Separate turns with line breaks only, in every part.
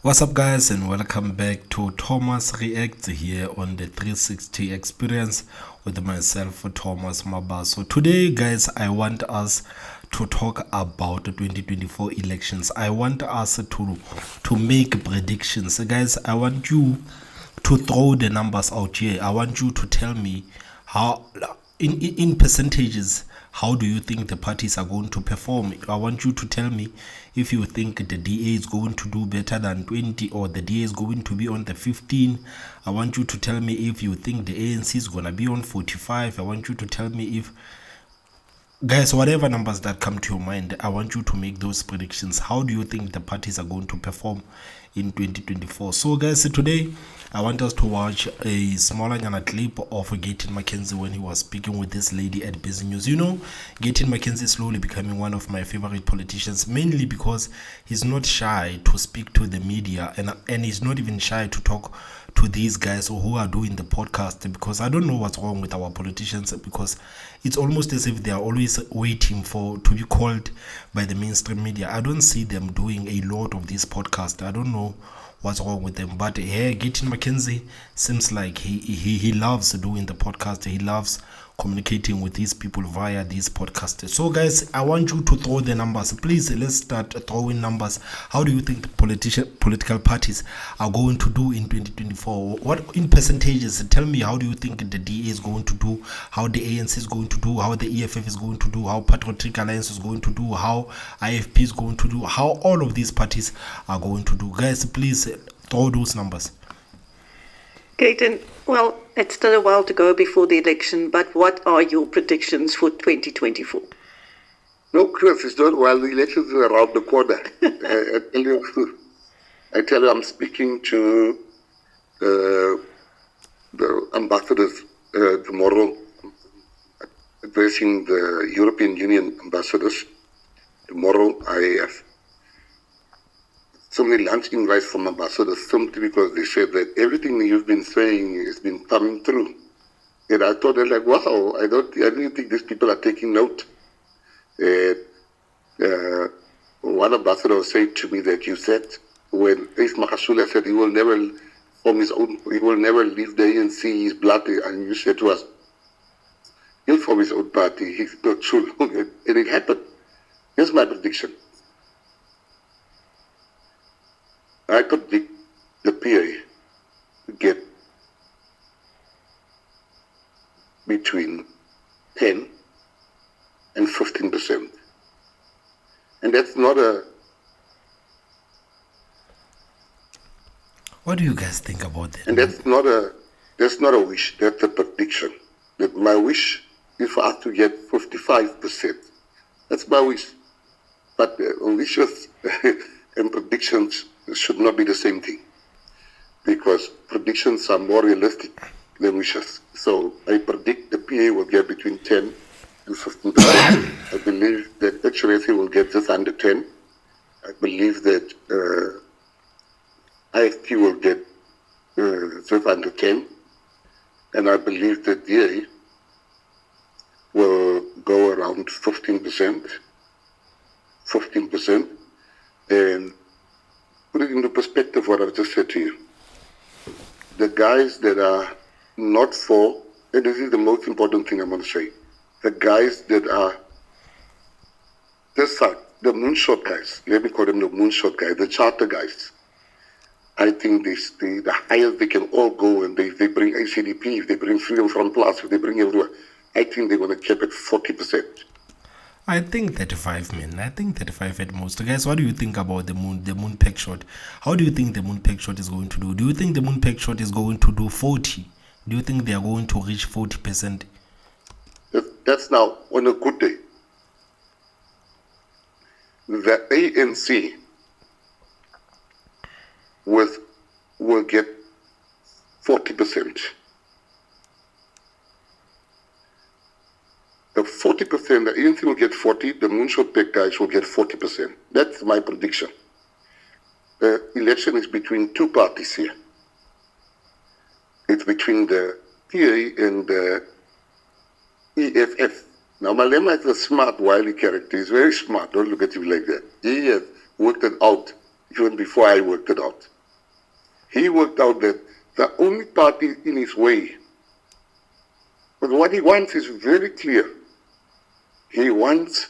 What's up, guys, and welcome back to Thomas Reacts here on the 360 experience with myself, Thomas Maba. So today, guys, I want us to talk about the 2024 elections. I want us to make predictions. Guys, I want you to throw the numbers out here. I want you to tell me how in percentages, how do you think the parties are going to perform? I want you to tell me if you think the DA is going to do better than 20 or the DA is going to be on the 15. I want you to tell me if you think the ANC is going to be on 45. I want you to tell me if, guys, whatever numbers that come to your mind, I want you to make those predictions. How do you think the parties are going to perform in 2024? So, guys, today I want us to watch a smaller clip of Gayton McKenzie when he was speaking with this lady at Busy News. You know, Gayton McKenzie is slowly becoming one of my favorite politicians, mainly because he's not shy to speak to the media, and he's not even shy to talk to these guys who are doing the podcast, because I don't know what's wrong with our politicians, because it's almost as if they are always waiting to be called by the mainstream media. I don't see them doing a lot of these podcasts. I don't know what's wrong with them, but here Gayton McKenzie seems like he loves doing the podcast. He loves communicating with these people via these podcasts. So, guys, I want you to throw the numbers. Please, let's start throwing numbers. How do you think the political parties are going to do in 2024? What in percentages? Tell me, how do you think the DA is going to do, how the ANC is going to do, how the EFF is going to do, how Patriotic Alliance is going to do, how IFP is going to do, how all of these parties are going to do. Guys, please throw those numbers.
Gayton, well, it's still a while to go before the election, but what are your predictions for 2024?
No, Chris, it's not while the elections are around the corner. I tell you, I'm speaking to the ambassadors tomorrow, addressing the European Union ambassadors. Tomorrow, I have so many lunch invites from ambassadors, simply because they said that everything you've been saying has been coming through. And I thought, like, wow, I didn't think these people are taking note. One ambassador said to me that you said, when Ace Makashula said he will never form his own, he will never leave the ANC, his blood, and you said to us, he'll form his own party, he's not true. And it happened. Here's my prediction. I predict the PA to get between 10 and 15%. And that's not a...
What do you guys think about that?
And that's not a wish, that's a prediction. That my wish is for us to get 55%. That's my wish. But wishes and predictions should not be the same thing, because predictions are more realistic than wishes. So I predict the PA will get between 10 and 15%. I believe that HRC will get just under 10. I believe that IFP will get just under 10. And I believe that DA will go around 15%. 15%. And put it into perspective what I've just said to you. The guys that are not for, and this is the most important thing I'm going to say, the guys that are this side, the moonshot guys, let me call them the moonshot guys, the charter guys. I think the highest they can all go, and they bring ACDP, if they bring Freedom Front Plus, if they bring everywhere, I think they're going to cap at 40%.
I think 35, man. I think 35 at most. Guys, what do you think about the moon peg shot? How do you think the moon peg shot is going to do? Do you think the moon peg shot is going to do 40? Do you think they are going to reach 40%?
That's now on a good day. The ANC will get 40%. The 40%, the ANC will get 40, the moonshot peg guys will get 40%. That's my prediction. The election is between two parties here. It's between the PA and the EFF. Now, Malema is a smart, wily character. He's very smart. Don't look at him like that. He has worked it out even before I worked it out. he worked out that the only party in his way, but what he wants is very clear. He wants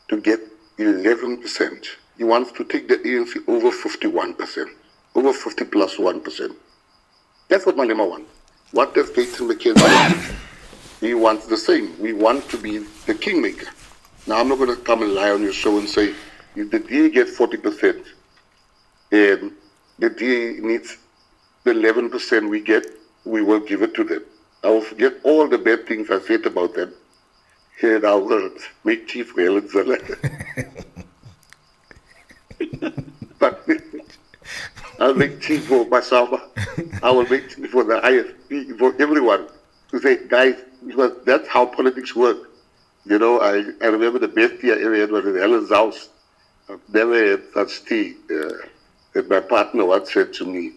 to get 11%. He wants to take the ANC over 51%, over 50 plus 1%. That's what Malema wants. What does Gayton McKenzie want? He wants the same. We want to be the kingmaker. Now, I'm not going to come and lie on your show and say, if the DA gets 40% and the DA needs the 11% we get, we will give it to them. I will forget all the bad things I said about them. And I will make tea for Helen Zelle. But I'll make tea for myself. I will make tea for the IFP, for everyone. To say, guys, because that's how politics work. You know, I remember the best tea I ever had was in Helen's house. I've never had such tea. And my partner once said to me,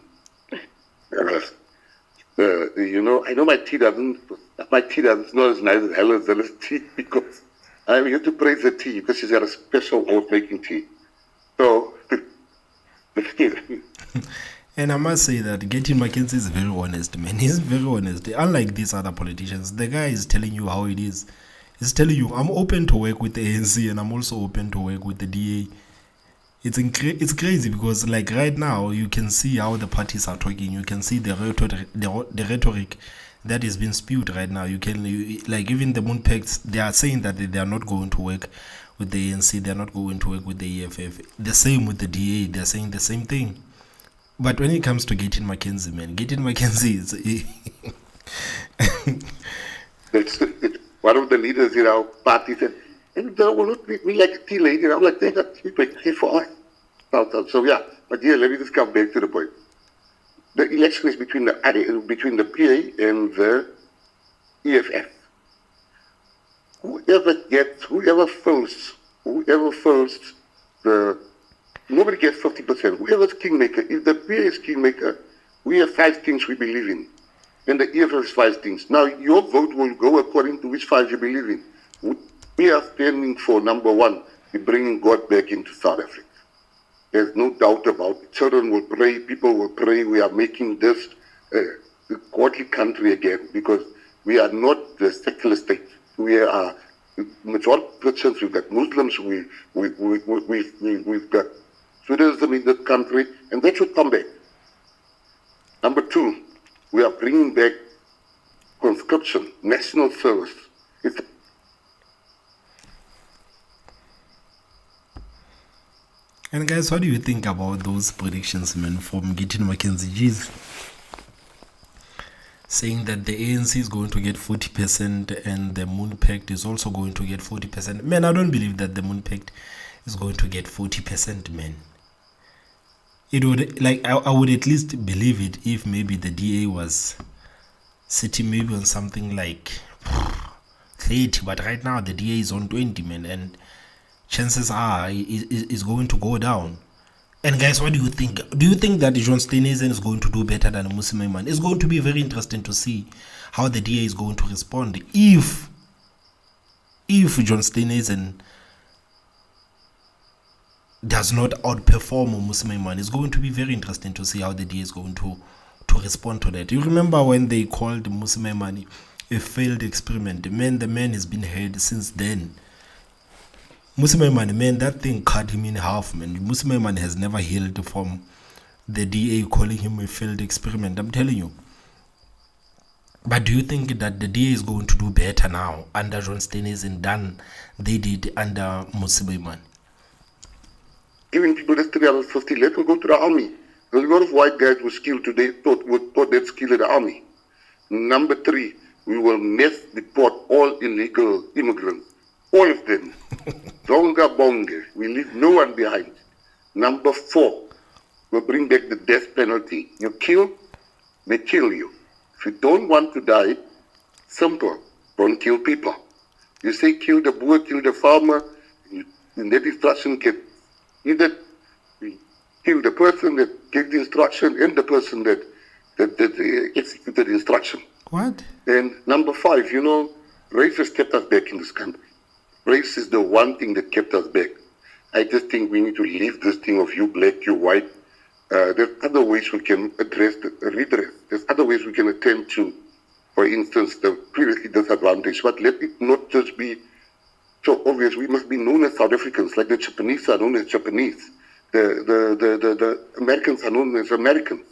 you know, I know my tea doesn't not as nice as Helen Zelle's tea because I'm here to praise the tea because she's got a special way of making tea. So,
and I must say that Gayton McKenzie is very honest, man. He's very honest. Unlike these other politicians, the guy is telling you how it is. He's telling you, I'm open to work with the ANC and I'm also open to work with the DA. It's crazy because, like, right now, you can see how the parties are talking. You can see the rhetoric that is being spewed right now. Like, even the Moon Pacts, they are saying that they are not going to work with the ANC. They are not going to work with the EFF. The same with the DA. They are saying the same thing. But when it comes to Gayton McKenzie, man, Gayton McKenzie is...
It's one of the leaders in our party said, and they will not treat me like a tea lady. And I'm like, they got tea for us. So yeah, but yeah, let me just come back to the point. The election is between the PA and the EFF. Whoever first, nobody gets 50%. Whoever's kingmaker, if the PA is kingmaker, we have 5 things we believe in. And the EFF is 5 things. Now, your vote will go according to which 5 you believe in. We are standing for number 1, bringing God back into South Africa. There's no doubt about it. Children will pray, people will pray. We are making this a godly country again because we are not the secular state. We are majority Christians, we've got Muslims, we've got Judaism in this country, and that should come back. Number 2, we are bringing back conscription, national service.
And guys, what do you think about those predictions, man, from Gayton McKenzie? Jeez. Saying that the ANC is going to get 40% and the Moon Pact is also going to get 40%. Man, I don't believe that the Moon Pact is going to get 40%, man. It would, like, I would at least believe it if maybe the DA was sitting maybe on something like 30, but right now the DA is on 20, man, and chances are is going to go down. And guys, what do you think? Do you think that John Steenhuisen is going to do better than Mmusi Maimane? It's going to be very interesting to see how the DA is going to respond if John Steenhuisen does not outperform Mmusi Maimane. It's going to be very interesting to see how the DA is going to respond to that. You remember when they called Mmusi Maimane a failed experiment? Man, the man has been heard since then. Mmusi Maimane, man, that thing cut him in half, man. Mmusi Maimane has never healed from the DA calling him a failed experiment. I'm telling you. But do you think that the DA is going to do better now under John Steenhuisen than they did under Mmusi Maimane?
Giving people this 350, let them go to the army. There's a lot of white guys who skilled today thought they'd skill in the army. Number 3, we will mass deport all illegal immigrants. All of them. Zonga bonga. We leave no one behind. Number 4, we'll bring back the death penalty. You kill, they kill you. If you don't want to die, simple, don't kill people. You say kill the boer, kill the farmer, and that instruction can either kill the person that gave the instruction and the person that executed the instruction.
What?
And number 5, you know, race has kept us back in this country. Race is the one thing that kept us back. I just think we need to leave this thing of you black, you white. There's other ways we can redress. There's other ways we can attend to, for instance, the previously disadvantaged. But let it not just be so obvious. We must be known as South Africans, like the Japanese are known as Japanese. The Americans are known as Americans.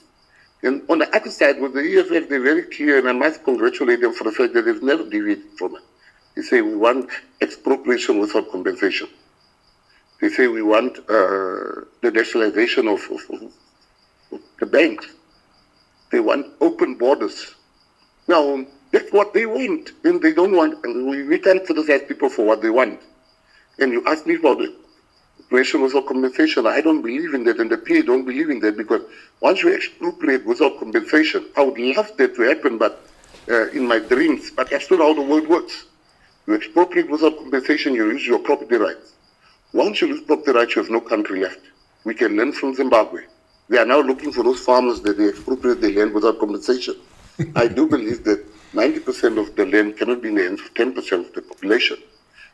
And on the other side, with the EFF, they're very clear, and I must congratulate them for the fact that they've never deviated from it. They say we want expropriation without compensation. They say we want the nationalization of the banks. They want open borders. Now, that's what they want, and they don't want. We can't criticize people for what they want. And you ask me about it. Expropriation without compensation. I don't believe in that, and the PA don't believe in that, because once you expropriate without compensation, I would love that to happen, but in my dreams, but that's not how the world works. You expropriate without compensation, you lose your property rights. Once you lose property rights, you have no country left. We can learn from Zimbabwe. They are now looking for those farmers that they expropriate their land without compensation. I do believe that 90% of the land cannot be in the hands of 10% of the population.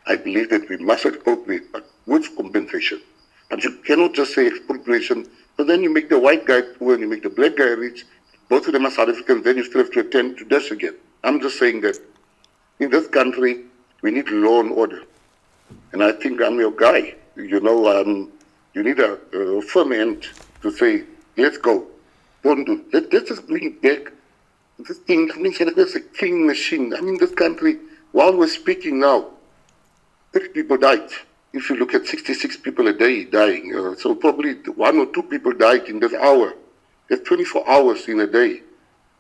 I believe that we must expropriate, but with compensation. But you cannot just say expropriation, but then you make the white guy poor and you make the black guy rich. Both of them are South Africans, then you still have to attend to this again. I'm just saying that in this country, we need law and order. And I think I'm your guy. You know, you need a firm hand to say, let's go. Don't do it. Let's just bring it back. This thing, I mean, it's a killing machine. I mean, this country, while we're speaking now, 30 people died. If you look at 66 people a day dying, so probably 1 or 2 people died in this hour. There's 24 hours in a day.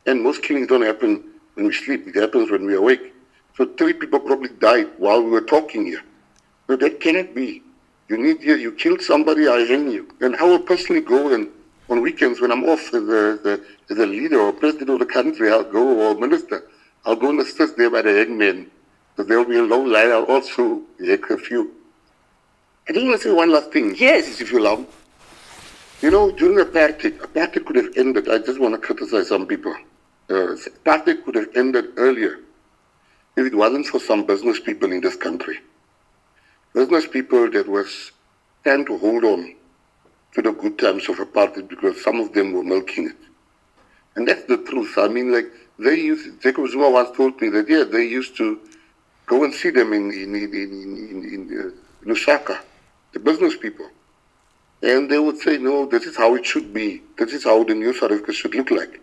And most killings don't happen when we sleep. It happens when we awake. So 3 people probably died while we were talking here. So that cannot be. You killed somebody, I hang you. And I will personally go, and on weekends when I'm off as a leader or president of the country, I'll go, or minister, I'll go and assist there by the hangman. So there will be a low line. I'll also heck a few. I just want to say one last thing.
Yes.
If you allow. You know, during apartheid could have ended. I just want to criticize some people. Apartheid could have ended earlier if it wasn't for some business people in this country. Business people that was trying to hold on to the good times of apartheid because some of them were milking it. And that's the truth. I mean, like, Jacob Zuma once told me that, yeah, they used to go and see them in Lusaka, the business people. And they would say, no, this is how it should be. This is how the new South Africa should look like.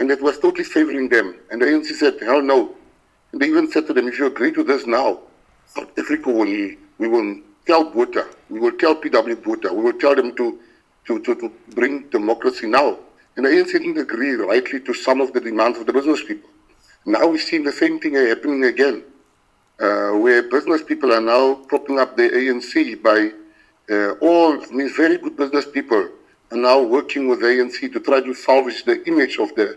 And that was totally favoring them. And the ANC said, hell no. And they even said to them, if you agree to this now, South Africa we will tell Botha, we will tell PW Botha, we will tell them to bring democracy now. And the ANC didn't agree rightly to some of the demands of the business people. Now we're seeing the same thing happening again, where business people are now propping up the ANC by very good business people are now working with the ANC to try to salvage the image of the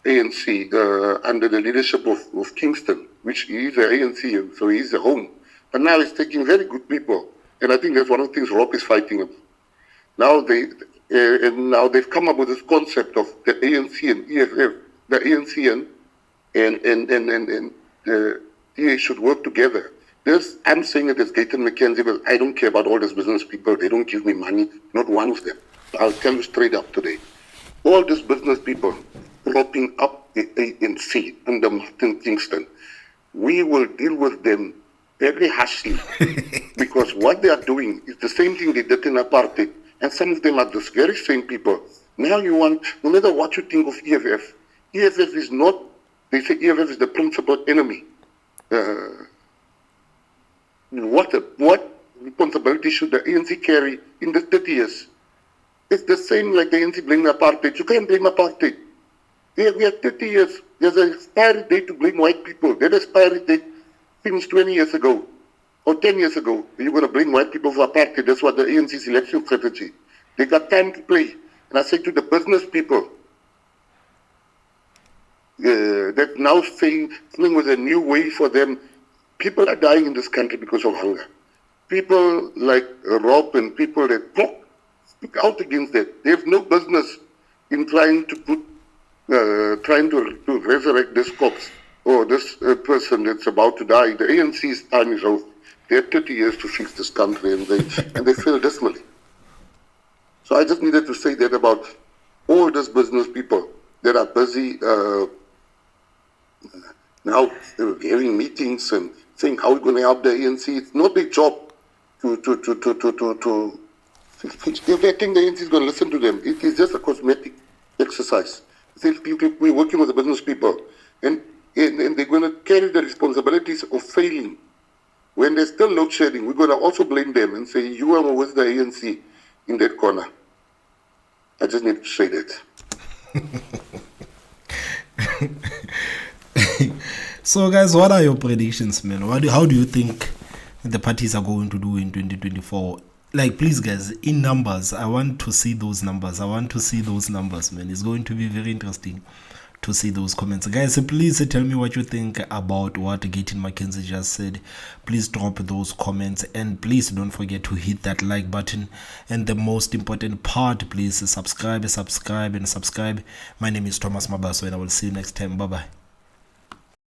ANC under the leadership of Kingston, which he is the ANC, so he is the home. But now he's taking very good people, and I think that's one of the things Rob is fighting about. Now they've come up with this concept of the ANC and EFF, the ANC and the DA should work together. I'm saying it as Gayton McKenzie, but I don't care about all these business people. They don't give me money, not one of them. I'll tell you straight up today. All these business people propping up the ANC under Martin Kingston, we will deal with them very harshly because what they are doing is the same thing they did in apartheid, and some of them are those very same people. Now you want, no matter what you think of EFF is not, they say EFF is the principal enemy. What responsibility should the ANC carry in the 30 years? It's the same like the ANC blame apartheid. You can't blame apartheid. We have 30 years. There's an expiry date to blame white people. That expiry date finished 20 years ago or 10 years ago. You're going to blame white people for apartheid. That's what the ANC's election strategy. They got time to play. And I say to the business people that now saying something was a new way for them. People are dying in this country because of hunger. People like Rob and people that speak out against that. They have no business in trying to resurrect this corpse or this person that's about to die. The ANC's time is over. They had 30 years to fix this country, and they failed dismally. So I just needed to say that about all those business people that are busy now having meetings and saying how we're going to help the ANC. It's not their job to if they think the ANC is going to listen to them. It is just a cosmetic exercise. We're working with the business people, and they're going to carry the responsibilities of failing. When there's still load shedding, we're going to also blame them and say, you are with the ANC in that corner. I just need to say that.
So, guys, what are your predictions, man? How do you think the parties are going to do in 2024? Like, please, guys, in numbers, I want to see those numbers. Man. It's going to be very interesting to see those comments. Guys, please tell me what you think about what Gayton McKenzie just said. Please drop those comments, and please don't forget to hit that like button. And the most important part, please subscribe. My name is Thomas Mabaso, and I will see you next time. Bye-bye.